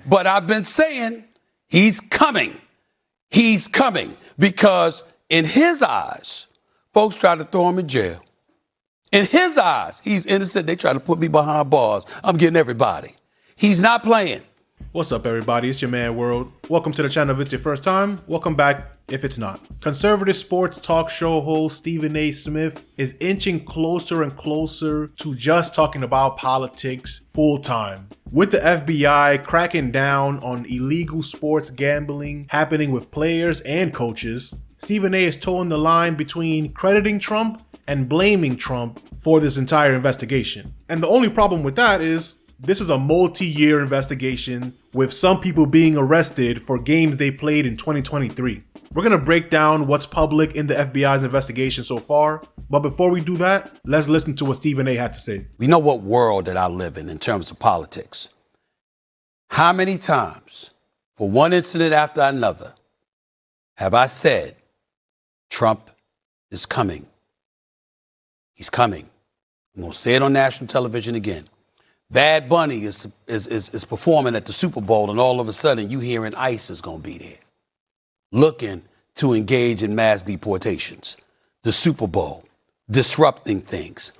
But I've been saying he's coming. He's coming because in his eyes, folks try to throw him in jail. In his eyes, he's innocent. They try to put me behind bars. I'm getting everybody. He's not playing. What's up, everybody? It's your man, World. Welcome to the channel if it's your first time. Welcome back if it's not. Conservative sports talk show host Stephen A. Smith is inching closer and closer to just talking about politics full time. With the FBI cracking down on illegal sports gambling happening with players and coaches, Stephen A. is towing the line between crediting Trump and blaming Trump for this entire investigation. And the only problem with that is this is a multi-year investigation with some people being arrested for games they played in 2023. We're going to break down what's public in the FBI's investigation so far. But before we do that, let's listen to what Stephen A. had to say. We know what world that I live in terms of politics. How many times, for one incident after another, have I said, Trump is coming? He's coming. I'm going to say it on national television again. Bad Bunny is performing at the Super Bowl, and all of a sudden you hearing ICE is going to be there, looking to engage in mass deportations. The Super Bowl, disrupting things.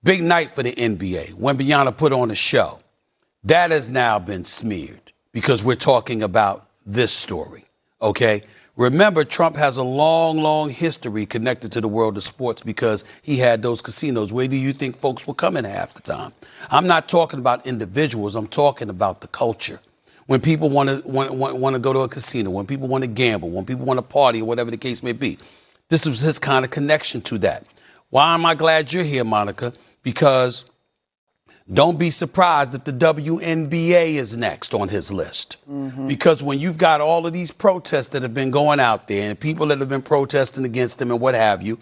Big night for the NBA. Wembanyama put on a show. That has now been smeared because we're talking about this story, okay? Remember, Trump has a long, long history connected to the world of sports because he had those casinos. Where do you think folks were coming half the time? I'm not talking about individuals. I'm talking about the culture. When people want to go to a casino, when people want to gamble, when people want to party, or whatever the case may be, this was his kind of connection to that. Why am I glad you're here, Monica? Because don't be surprised if the WNBA is next on his list. Because when you've got all of these protests that have been going out there and people that have been protesting against him and what have you,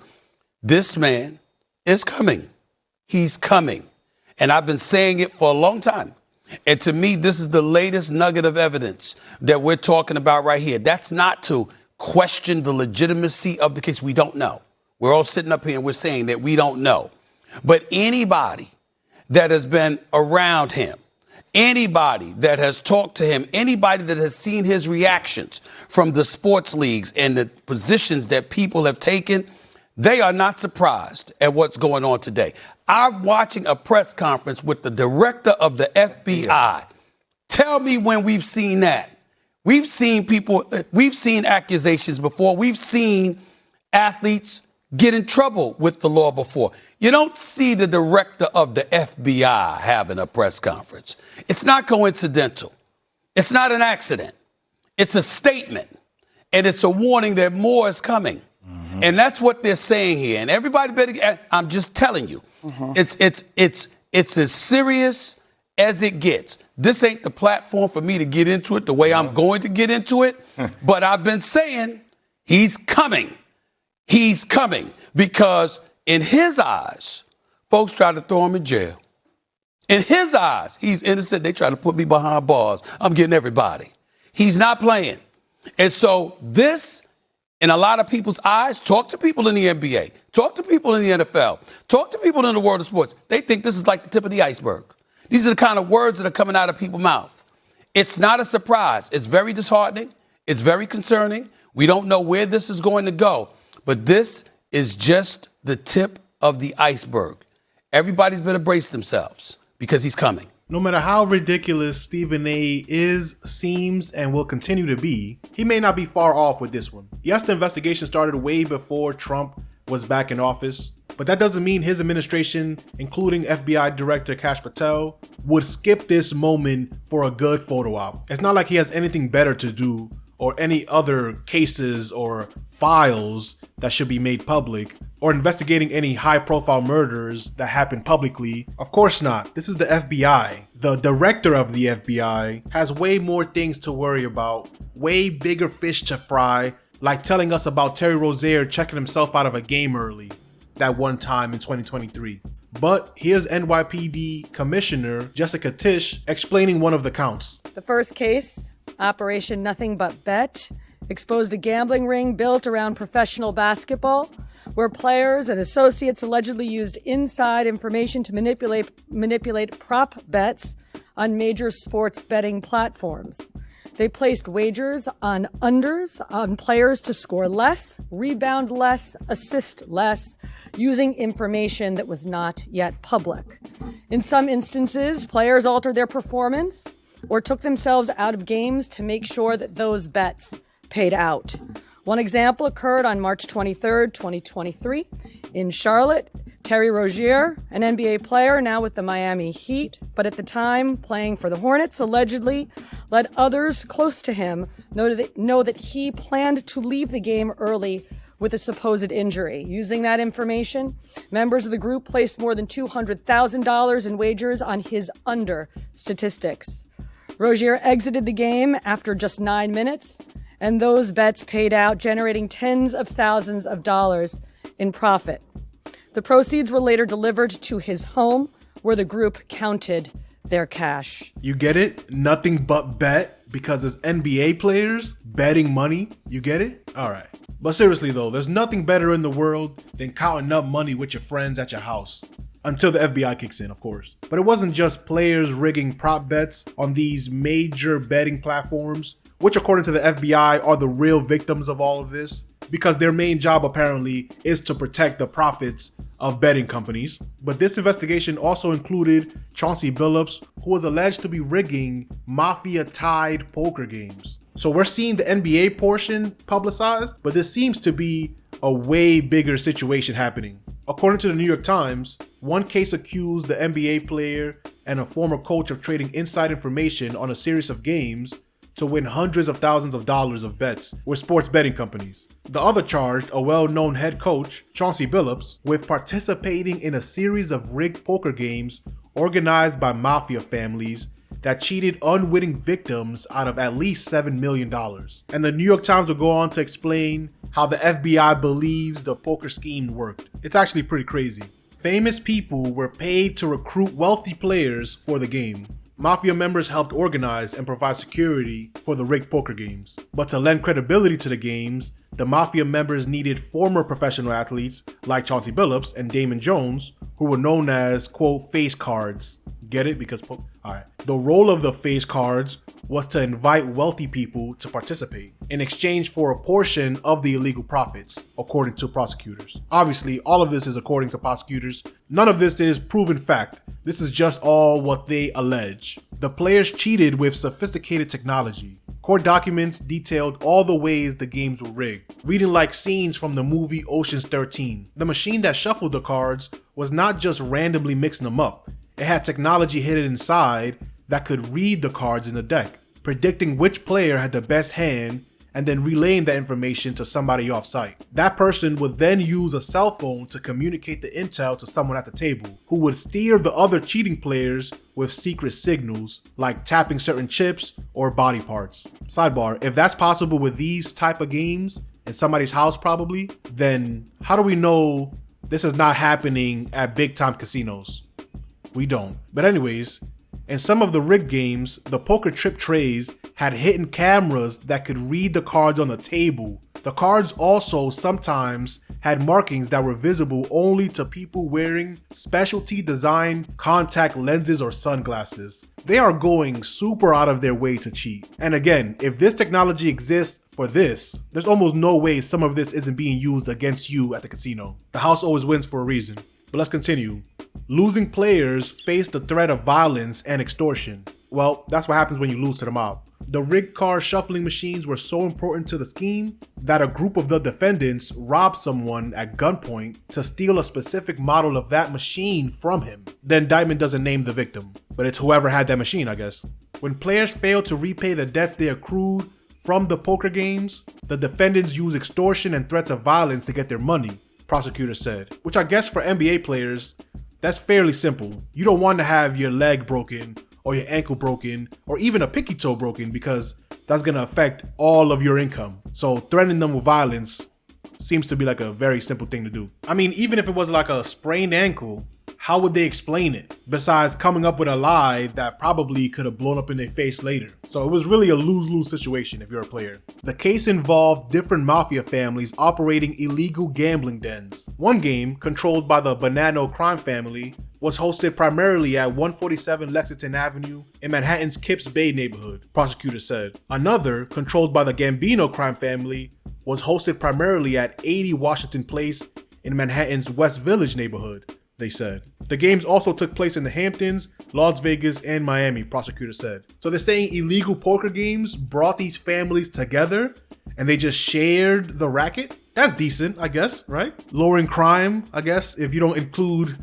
this man is coming. He's coming. And I've been saying it for a long time. And to me, this is the latest nugget of evidence that we're talking about right here. That's not to question the legitimacy of the case. We don't know. We're all sitting up here and we're saying that we don't know. But anybody that has been around him, anybody that has talked to him, anybody that has seen his reactions from the sports leagues and the positions that people have taken, they are not surprised at what's going on today. I'm watching a press conference with the director of the FBI. Tell me when we've seen that. We've seen people, we've seen accusations before. We've seen athletes get in trouble with the law before. You don't see the director of the FBI having a press conference. It's not coincidental. It's not an accident. It's a statement. And it's a warning that more is coming. And that's what they're saying here. And everybody better, I'm just telling you, it's as serious as it gets. This ain't the platform for me to get into it the way I'm going to get into it. But I've been saying he's coming. He's coming because in his eyes, folks try to throw him in jail. In his eyes, he's innocent. They try to put me behind bars. I'm getting everybody. He's not playing. And so this, in a lot of people's eyes, talk to people in the NBA, talk to people in the NFL, talk to people in the world of sports. They think this is like the tip of the iceberg. These are the kind of words that are coming out of people's mouths. It's not a surprise. It's very disheartening. It's very concerning. We don't know where this is going to go. But this is just the tip of the iceberg. Everybody's better brace themselves because he's coming. No matter how ridiculous Stephen A. is, seems, and will continue to be, he may not be far off with this one. Yes, the investigation started way before Trump was back in office, but that doesn't mean his administration, including FBI Director Kash Patel, would skip this moment for a good photo op. It's not like he has anything better to do or any other cases or files that should be made public, or investigating any high-profile murders that happened publicly. Of course not. This is the FBI. The director of the FBI has way more things to worry about, way bigger fish to fry, like telling us about Terry Rozier checking himself out of a game early that one time in 2023. But here's NYPD Commissioner Jessica Tisch explaining one of the counts. The first case, Operation Nothing But Bet, exposed a gambling ring built around professional basketball, where players and associates allegedly used inside information to manipulate prop bets on major sports betting platforms. They placed wagers on unders on players to score less, rebound less, assist less, using information that was not yet public. In some instances, players altered their performance or took themselves out of games to make sure that those bets paid out. One example occurred on March 23rd, 2023 in Charlotte. Terry Rozier, an NBA player now with the Miami Heat, but at the time playing for the Hornets, allegedly let others close to him know that he planned to leave the game early with a supposed injury. Using that information, members of the group placed more than $200,000 in wagers on his under statistics. Rozier exited the game after just 9 minutes, and those bets paid out, generating tens of thousands of dollars in profit. The proceeds were later delivered to his home, where the group counted their cash. You get it? Nothing but bet, because as NBA players betting money. You get it? All right. But seriously though, there's nothing better in the world than counting up money with your friends at your house. Until the FBI kicks in, of course. But it wasn't just players rigging prop bets on these major betting platforms, which according to the FBI are the real victims of all of this, because their main job apparently is to protect the profits of betting companies. But this investigation also included Chauncey Billups, who was alleged to be rigging mafia-tied poker games. So we're seeing the NBA portion publicized, but this seems to be a way bigger situation happening. According to the New York Times, one case accused the NBA player and a former coach of trading inside information on a series of games to win hundreds of thousands of dollars of bets with sports betting companies. The other charged a well-known head coach, Chauncey Billups, with participating in a series of rigged poker games organized by mafia families that cheated unwitting victims out of at least $7 million. And the New York Times will go on to explain how the FBI believes the poker scheme worked. It's actually pretty crazy. Famous people were paid to recruit wealthy players for the game. Mafia members helped organize and provide security for the rigged poker games. But to lend credibility to the games, the Mafia members needed former professional athletes like Chauncey Billups and Damon Jones, who were known as, quote, face cards. Get it? Because, all right. The role of the face cards was to invite wealthy people to participate in exchange for a portion of the illegal profits, according to prosecutors. Obviously, all of this is according to prosecutors. None of this is proven fact. This is just all what they allege. The players cheated with sophisticated technology. Court documents detailed all the ways the games were rigged, reading like scenes from the movie Ocean's 13. The machine that shuffled the cards was not just randomly mixing them up. It had technology hidden inside that could read the cards in the deck, predicting which player had the best hand and then relaying that information to somebody off-site. That person would then use a cell phone to communicate the intel to someone at the table, who would steer the other cheating players with secret signals, like tapping certain chips or body parts. Sidebar, if that's possible with these type of games, in somebody's house probably, then how do we know this is not happening at big-time casinos? We don't. But anyways, in some of the rigged games, the poker chip trays had hidden cameras that could read the cards on the table. The cards also sometimes had markings that were visible only to people wearing specialty designed contact lenses or sunglasses. They are going super out of their way to cheat. And again, if this technology exists for this, there's almost no way some of this isn't being used against you at the casino. The house always wins for a reason. But let's continue. Losing players face the threat of violence and extortion. Well, that's what happens when you lose to the mob. The rigged card shuffling machines were so important to the scheme that a group of the defendants robbed someone at gunpoint to steal a specific model of that machine from him. The indictment doesn't name the victim, but it's whoever had that machine, I guess. When players failed to repay the debts they accrued from the poker games, the defendants used extortion and threats of violence to get their money, prosecutors said. Which I guess for NBA players, that's fairly simple. You don't want to have your leg broken or your ankle broken or even a pinky toe broken, because that's going to affect all of your income. So threatening them with violence seems to be like a very simple thing to do. I mean, even if it was like a sprained ankle, how would they explain it besides coming up with a lie that probably could have blown up in their face later? So it was really a lose-lose situation if you're a player. The case involved different mafia families operating illegal gambling dens. One game, controlled by the Bonanno crime family, was hosted primarily at 147 Lexington Avenue in Manhattan's Kips Bay neighborhood, prosecutors said. Another, controlled by the Gambino crime family, was hosted primarily at 80 Washington Place in Manhattan's West Village neighborhood, they said. The games also took place in the Hamptons, Las Vegas, and Miami, prosecutors said. So they're saying illegal poker games brought these families together and they just shared the racket? That's decent, I guess, right? Lowering crime, I guess, if you don't include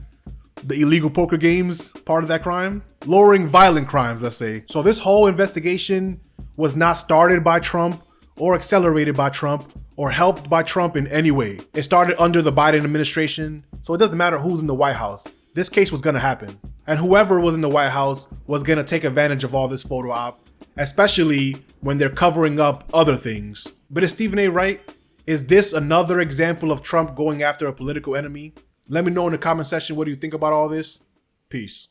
the illegal poker games part of that crime. Lowering violent crimes, let's say. So this whole investigation was not started by Trump or accelerated by Trump or helped by Trump in any way. It started under the Biden administration, so it doesn't matter who's in the White House. This case was gonna happen. And whoever was in the White House was gonna take advantage of all this photo op, especially when they're covering up other things. But is Stephen A. right? Is this another example of Trump going after a political enemy? Let me know in the comment section what do you think about all this. Peace.